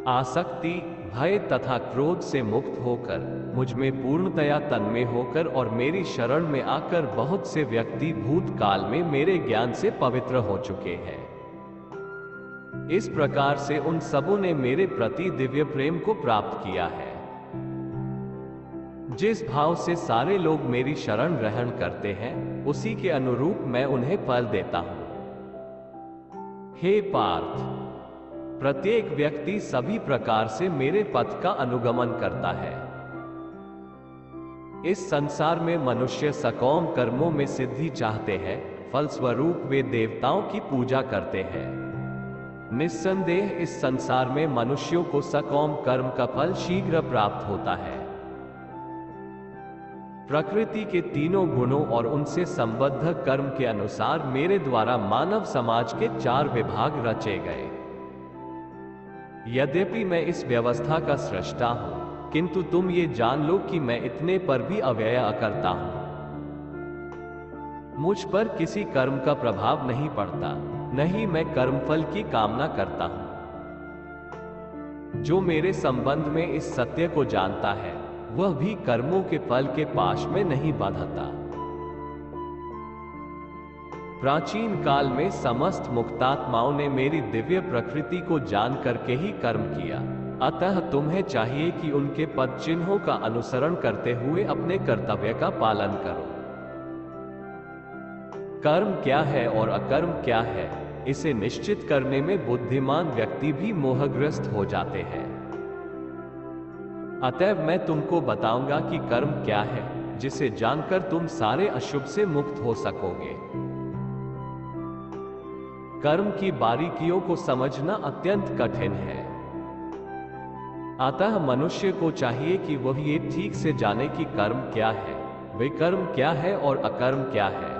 आसक्ति, भय तथा क्रोध से मुक्त होकर, मुझ में पूर्णतया तन्मय होकर और मेरी शरण में आकर बहुत से व्यक्ति भूतकाल में मेरे ज्ञान से पवित्र हो चुके हैं। इस प्रकार से उन सबों ने मेरे प्रति दिव्य प्रेम को प्राप्त किया है। जिस भाव से सारे लोग मेरी शरण ग्रहण करते हैं, उसी के अनुरूप मैं उन्हें फल देता हूं। हे पार्थ, प्रत्येक व्यक्ति सभी प्रकार से मेरे पथ का अनुगमन करता है। इस संसार में मनुष्य सकौम कर्मों में सिद्धि चाहते हैं, फलस्वरूप वे देवताओं की पूजा करते हैं। निस्संदेह इस संसार में मनुष्यों को सकौम कर्म का फल शीघ्र प्राप्त होता है। प्रकृति के तीनों गुणों और उनसे संबद्ध कर्म के अनुसार मेरे द्वारा मानव समाज के 4 विभाग रचे गए। यद्यपि मैं इस व्यवस्था का सृष्टा हूं, किंतु तुम ये जान लो कि मैं इतने पर भी अव्यय अकर्ता हूं। मुझ पर किसी कर्म का प्रभाव नहीं पड़ता, नहीं मैं कर्मफल की कामना करता हूं। जो मेरे संबंध में इस सत्य को जानता है, वह भी कर्मों के फल के पाश में नहीं बांधता। प्राचीन काल में समस्त मुक्तात्माओं ने मेरी दिव्य प्रकृति को जान करके ही कर्म किया। अतः तुम्हें चाहिए कि उनके पद चिन्हों का अनुसरण करते हुए अपने कर्तव्य का पालन करो। कर्म क्या है और अकर्म क्या है, इसे निश्चित करने में बुद्धिमान व्यक्ति भी मोहग्रस्त हो जाते हैं। अतएव मैं तुमको बताऊंगा कि कर्म क्या है, जिसे जानकर तुम सारे अशुभ से मुक्त हो सकोगे। कर्म की बारीकियों को समझना अत्यंत कठिन है। अतः मनुष्य को चाहिए कि वह ये ठीक से जाने कि कर्म क्या है, विकर्म क्या है और अकर्म क्या है।